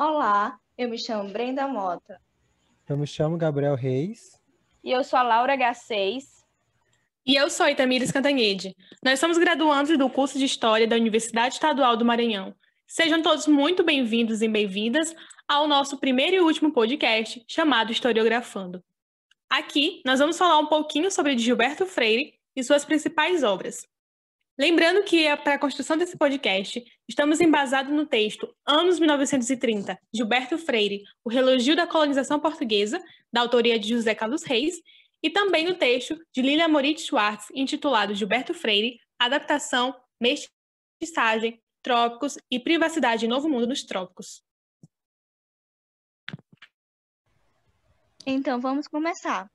Olá, eu me chamo Brenda Mota. Eu me chamo Gabriel Reis. E eu sou a Laura H6. E eu sou Itamires Cantanhede. Nós somos graduandos do curso de História da Universidade Estadual do Maranhão. Sejam todos muito bem-vindos e bem-vindas ao nosso primeiro e último podcast, chamado Historiografando. Aqui, nós vamos falar um pouquinho sobre Gilberto Freire e suas principais obras. Lembrando que, para a construção desse podcast, estamos embasados no texto Anos 1930, Gilberto Freire, O Relógio da Colonização Portuguesa, da autoria de José Carlos Reis, e também no texto de Lília Moritz Schwartz, intitulado Gilberto Freire, Adaptação, Mestiçagem, Trópicos e Privacidade em Novo Mundo nos Trópicos. Então, vamos começar.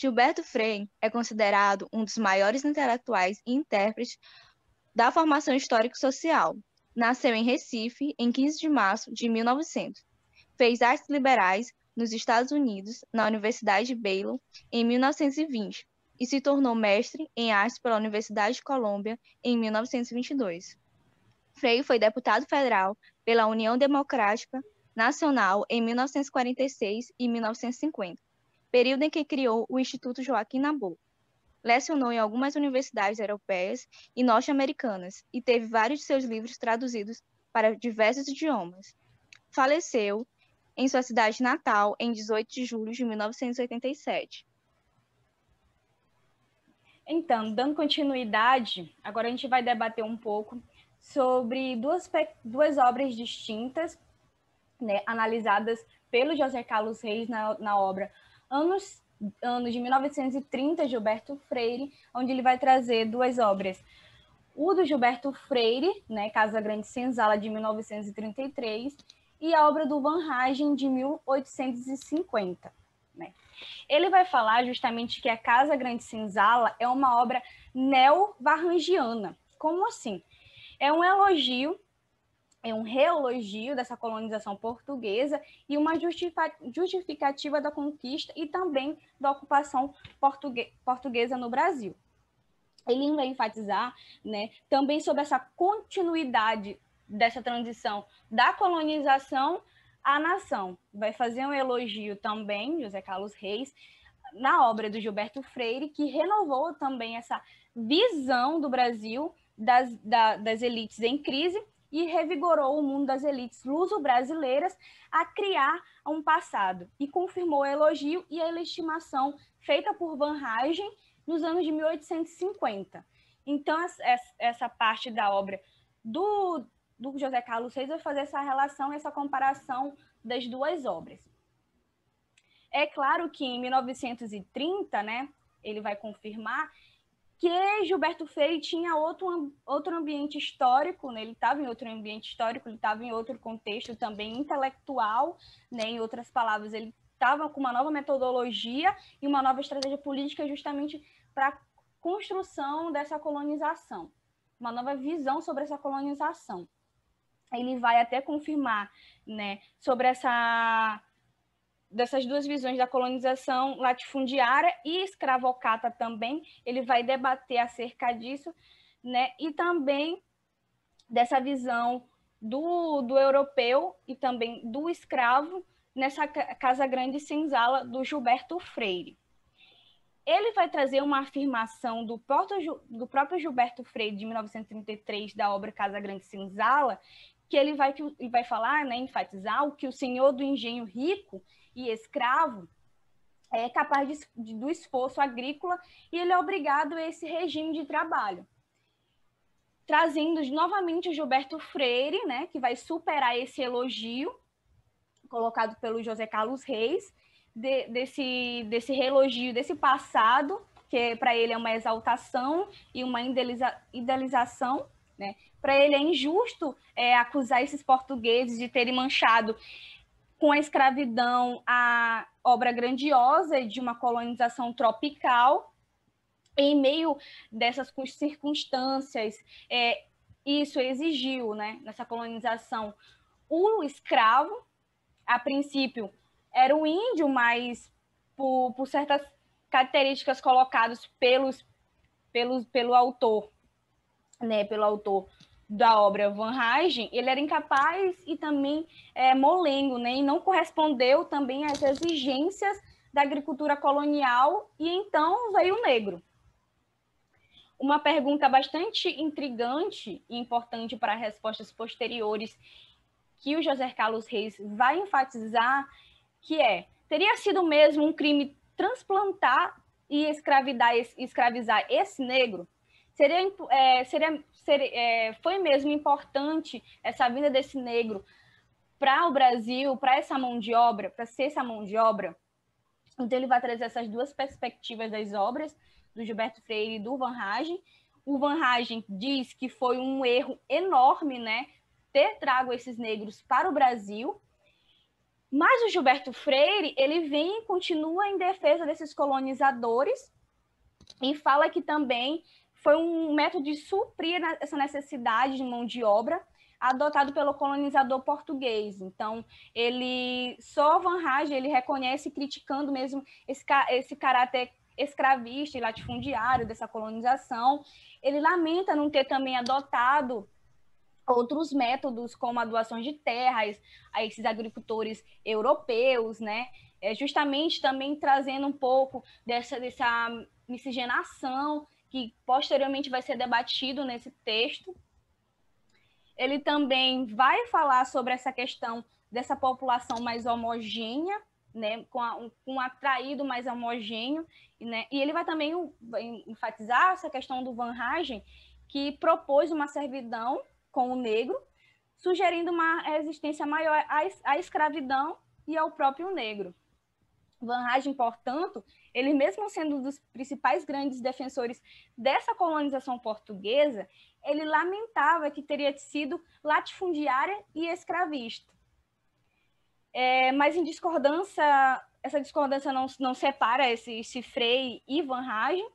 Gilberto Freire é considerado um dos maiores intelectuais e intérpretes da formação histórico-social. Nasceu em Recife, em 15 de março de 1900. Fez artes liberais nos Estados Unidos, na Universidade de Baylor, em 1920, e se tornou mestre em artes pela Universidade de Colômbia, em 1922. Freire foi deputado federal pela União Democrática Nacional em 1946 e 1950, período em que criou o Instituto Joaquim Nabuco. Lecionou em algumas universidades europeias e norte-americanas e teve vários de seus livros traduzidos para diversos idiomas. Faleceu em sua cidade natal em 18 de julho de 1987. Então, dando continuidade, agora a gente vai debater um pouco sobre duas obras distintas, né, analisadas pelo José Carlos Reis na obra Anos de 1930, Gilberto Freire, onde ele vai trazer duas obras. O do Gilberto Freire, né, Casa Grande Senzala, de 1933, e a obra do Van Hagen, de 1850. Né? Ele vai falar justamente que a Casa Grande Senzala é uma obra neo-varrangiana. Como assim? É um elogio, é um reelogio dessa colonização portuguesa e uma justificativa da conquista e também da ocupação portuguesa no Brasil. Ele vai enfatizar, né, também sobre essa continuidade dessa transição da colonização à nação. Vai fazer um elogio também, José Carlos Reis, na obra do Gilberto Freire, que renovou também essa visão do Brasil das elites em crise e revigorou o mundo das elites luso-brasileiras a criar um passado e confirmou o elogio e a legitimação feita por Van Hagen nos anos de 1850. Então, essa parte da obra do José Carlos Reis vai fazer essa relação, essa comparação das duas obras. É claro que em 1930, né, ele vai confirmar que Gilberto Freire tinha outro ambiente histórico, né? Ele estava em outro ambiente histórico, ele estava em outro contexto também intelectual, né? Em outras palavras, ele estava com uma nova metodologia e uma nova estratégia política justamente para a construção dessa colonização, uma nova visão sobre essa colonização. Ele vai até confirmar, né, sobre dessas duas visões da colonização latifundiária e escravocrata também, ele vai debater acerca disso, né? E também dessa visão do europeu e também do escravo nessa Casa Grande Senzala do Gilberto Freire. Ele vai trazer uma afirmação do próprio Gilberto Freire, de 1933, da obra Casa Grande Senzala, que ele vai falar, né, enfatizar o que o senhor do engenho rico e escravo é capaz do esforço agrícola e ele é obrigado a esse regime de trabalho. Trazendo novamente o Gilberto Freire, né, que vai superar esse elogio colocado pelo José Carlos Reis, desse relogio, desse passado, que para ele é uma exaltação e uma idealização, né? Para ele é injusto acusar esses portugueses de terem manchado com a escravidão a obra grandiosa de uma colonização tropical. Em meio dessas circunstâncias, isso exigiu, né, nessa colonização, o escravo. A princípio, era o índio, mas por certas características colocadas pelo autor, né, pelo autor da obra Van Hagen, ele era incapaz e também molengo, né? E não correspondeu também às exigências da agricultura colonial, e então veio o negro. Uma pergunta bastante intrigante e importante para respostas posteriores que o José Carlos Reis vai enfatizar, que teria sido mesmo um crime transplantar e escravizar esse negro? Foi mesmo importante essa vinda desse negro para o Brasil, para essa mão de obra, para ser essa mão de obra? Então, ele vai trazer essas duas perspectivas das obras, do Gilberto Freire e do Van Hagen. O Van Hagen diz que foi um erro enorme, né, ter trago esses negros para o Brasil, mas o Gilberto Freire, ele vem e continua em defesa desses colonizadores e fala que também foi um método de suprir essa necessidade de mão de obra adotado pelo colonizador português. Então, só Van Hagen, ele reconhece, criticando mesmo esse caráter escravista e latifundiário dessa colonização. Ele lamenta não ter também adotado outros métodos, como a doação de terras a esses agricultores europeus, né? Justamente também trazendo um pouco dessa miscigenação, que posteriormente vai ser debatido nesse texto. Ele também vai falar sobre essa questão dessa população mais homogênea, né, com um atraído mais homogêneo, né, e ele vai também enfatizar essa questão do Van Hagen, que propôs uma servidão com o negro, sugerindo uma resistência maior à escravidão e ao próprio negro. Van Hagen, portanto, ele mesmo sendo um dos principais grandes defensores dessa colonização portuguesa, ele lamentava que teria sido latifundiária e escravista. Mas em discordância, essa discordância não separa esse Freire e Van Hagen.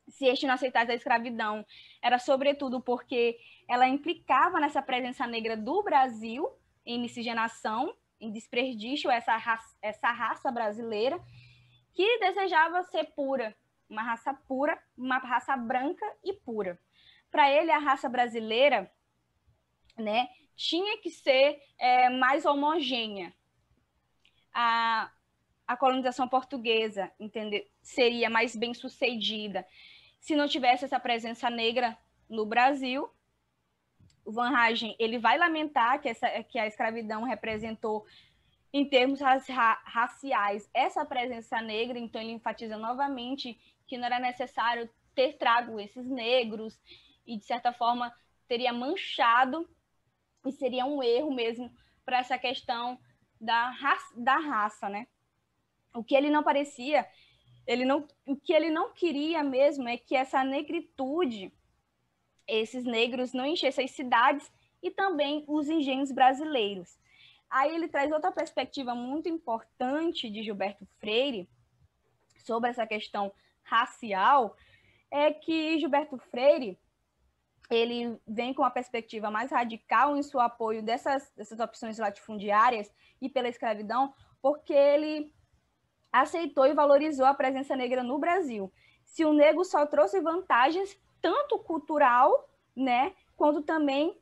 Se este não aceitasse a escravidão, era sobretudo porque ela implicava nessa presença negra do Brasil em miscigenação, em desperdício essa raça brasileira, que desejava ser pura, uma raça branca e pura. Para ele, a raça brasileira, né, tinha que ser mais homogênea. A colonização portuguesa, seria mais bem sucedida se não tivesse essa presença negra no Brasil. O Van Hagen, ele vai lamentar que a escravidão representou, em termos raciais, essa presença negra. Então ele enfatiza novamente que não era necessário ter trago esses negros e, de certa forma, teria manchado e seria um erro mesmo para essa questão da raça, né? O que ele não parecia, o que ele não queria mesmo é que essa negritude, esses negros, não enchessem as cidades e também os engenhos brasileiros. Aí ele traz outra perspectiva muito importante de Gilberto Freire sobre essa questão racial, é que Gilberto Freire, ele vem com uma perspectiva mais radical em seu apoio dessas opções latifundiárias e pela escravidão, porque ele aceitou e valorizou a presença negra no Brasil. Se o negro só trouxe vantagens, tanto cultural, né, quanto também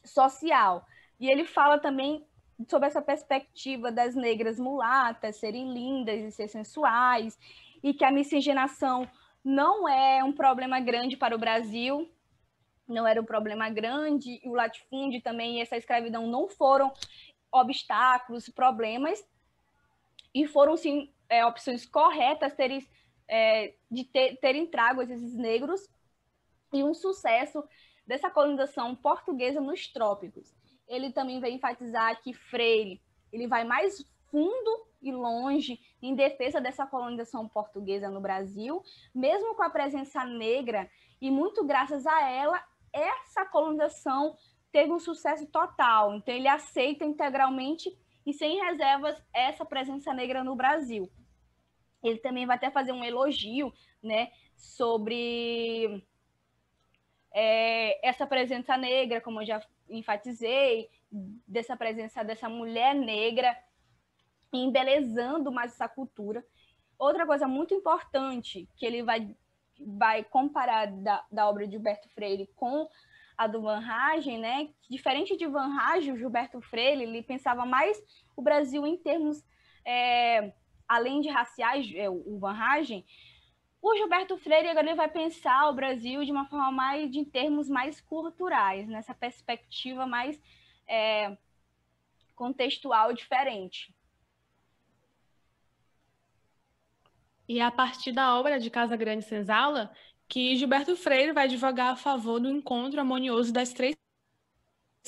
social. E ele fala também sobre essa perspectiva das negras mulatas serem lindas e ser sensuais, e que a miscigenação não é um problema grande para o Brasil, não era um problema grande, e o latifúndio também e essa escravidão não foram obstáculos, problemas, e foram, sim, opções corretas de terem trago esses negros, e um sucesso dessa colonização portuguesa nos trópicos. Ele também vai enfatizar que Freire, ele vai mais fundo e longe em defesa dessa colonização portuguesa no Brasil, mesmo com a presença negra, e muito graças a ela, essa colonização teve um sucesso total. Então ele aceita integralmente e sem reservas essa presença negra no Brasil. Ele também vai até fazer um elogio, né, sobre essa presença negra, como eu já enfatizei, dessa presença dessa mulher negra, embelezando mais essa cultura. Outra coisa muito importante que ele vai comparar da obra de Gilberto Freire com a do Van Hagen, né? Diferente de Van Hagen, o Gilberto Freire, ele pensava mais o Brasil em termos, além de raciais, o Van Hagen, o Gilberto Freire agora ele vai pensar o Brasil de uma forma mais, de termos mais culturais, nessa perspectiva mais contextual diferente. E é a partir da obra de Casagrande Senzala que Gilberto Freire vai advogar a favor do encontro harmonioso das três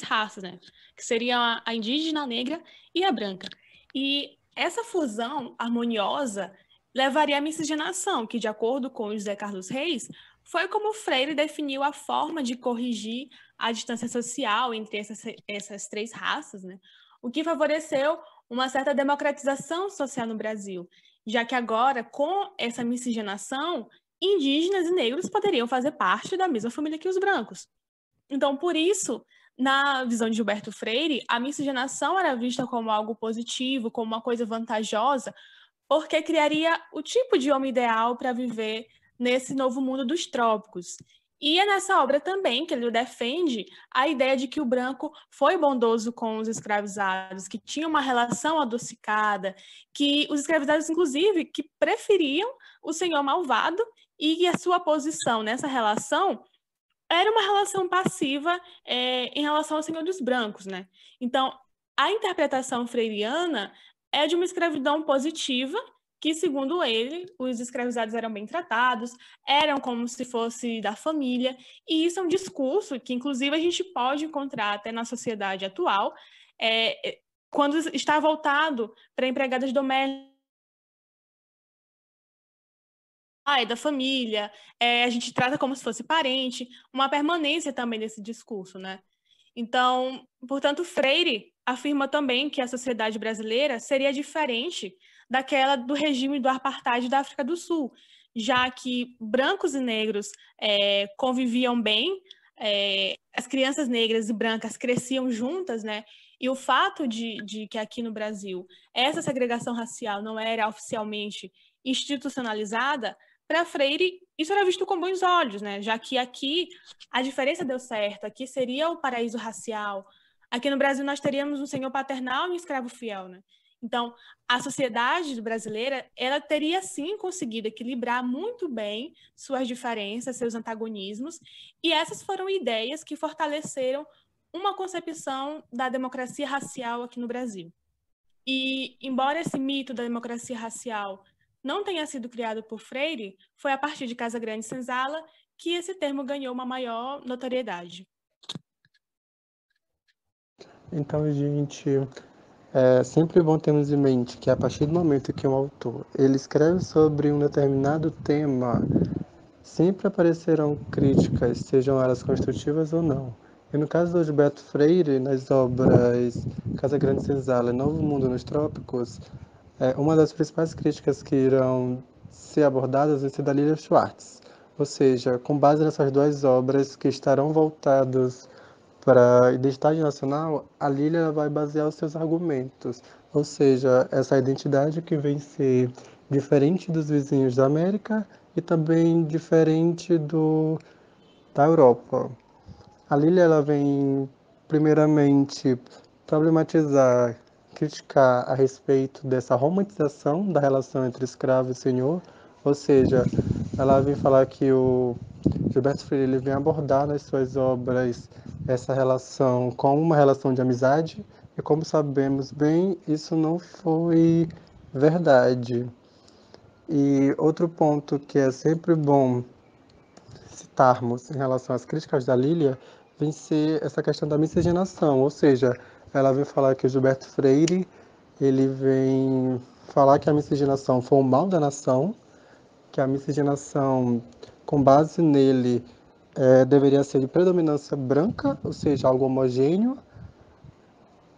raças, né? Que seriam a indígena, a negra e a branca. E essa fusão harmoniosa levaria à miscigenação, que, de acordo com José Carlos Reis, foi como Freire definiu a forma de corrigir a distância social entre essas três raças, né? O que favoreceu uma certa democratização social no Brasil, já que agora, com essa miscigenação, indígenas e negros poderiam fazer parte da mesma família que os brancos. Então, por isso, na visão de Gilberto Freire, a miscigenação era vista como algo positivo, como uma coisa vantajosa, porque criaria o tipo de homem ideal para viver nesse novo mundo dos trópicos. E é nessa obra também que ele defende a ideia de que o branco foi bondoso com os escravizados, que tinha uma relação adocicada, que os escravizados, inclusive, que preferiam o senhor malvado e que a sua posição nessa relação era uma relação passiva em relação ao senhor dos brancos, né? Então, a interpretação freiriana é de uma escravidão positiva, que, segundo ele, os escravizados eram bem tratados, eram como se fosse da família, e isso é um discurso que, inclusive, a gente pode encontrar até na sociedade atual, quando está voltado para empregadas domésticas, é da família, a gente trata como se fosse parente, uma permanência também desse discurso, né? Então, portanto, Freire afirma também que a sociedade brasileira seria diferente daquela do regime do apartheid da África do Sul, já que brancos e negros conviviam bem, as crianças negras e brancas cresciam juntas, né? E o fato de que aqui no Brasil essa segregação racial não era oficialmente institucionalizada, para Freire, isso era visto com bons olhos, né? Já que aqui a diferença deu certo, aqui seria o paraíso racial. Aqui no Brasil nós teríamos um senhor paternal e um escravo fiel, né? Então, a sociedade brasileira, ela teria sim conseguido equilibrar muito bem suas diferenças, seus antagonismos, e essas foram ideias que fortaleceram uma concepção da democracia racial aqui no Brasil. E, embora esse mito da democracia racial não tenha sido criado por Freire, foi a partir de Casagrande Senzala que esse termo ganhou uma maior notoriedade. Então, gente, é sempre bom termos em mente que a partir do momento que um autor ele escreve sobre um determinado tema, sempre aparecerão críticas, sejam elas construtivas ou não. E no caso do Gilberto Freire, nas obras Casagrande Senzala e Novo Mundo nos Trópicos, uma das principais críticas que irão ser abordadas vai ser da Lilia Schwartz. Ou seja, com base nessas duas obras que estarão voltadas para a identidade nacional, a Lilia vai basear os seus argumentos. Ou seja, essa identidade que vem ser diferente dos vizinhos da América e também diferente da Europa. A Lilia ela vem, primeiramente, problematizar, criticar a respeito dessa romantização da relação entre escravo e senhor, ou seja, ela vem falar que o Gilberto Freire ele vem abordar nas suas obras essa relação como uma relação de amizade, e como sabemos bem, isso não foi verdade. E outro ponto que é sempre bom citarmos em relação às críticas da Lilia vem ser essa questão da miscigenação, ou seja, ela vem falar que o Gilberto Freire ele vem falar que a miscigenação foi o mal da nação, que a miscigenação, com base nele, deveria ser de predominância branca, ou seja, algo homogêneo,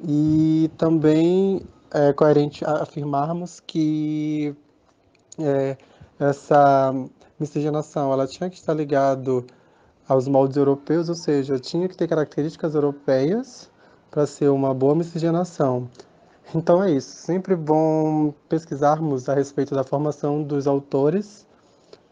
e também é coerente afirmarmos que essa miscigenação ela tinha que estar ligado aos moldes europeus, ou seja, tinha que ter características europeias para ser uma boa miscigenação. Então é isso, sempre bom pesquisarmos a respeito da formação dos autores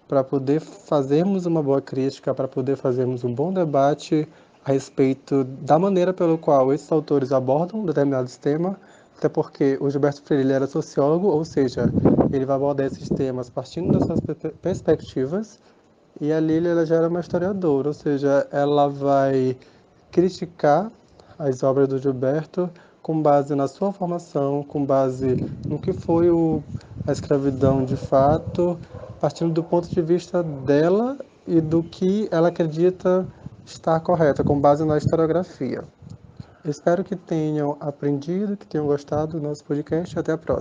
para poder fazermos uma boa crítica, para poder fazermos um bom debate a respeito da maneira pelo qual esses autores abordam determinados temas, até porque o Gilberto Freire ele era sociólogo, ou seja, ele vai abordar esses temas partindo das suas perspectivas, e a Lília ela já era uma historiadora, ou seja, ela vai criticar as obras do Gilberto com base na sua formação, com base no que foi a escravidão de fato, partindo do ponto de vista dela e do que ela acredita estar correta, com base na historiografia. Espero que tenham aprendido, que tenham gostado do nosso podcast. Até a próxima.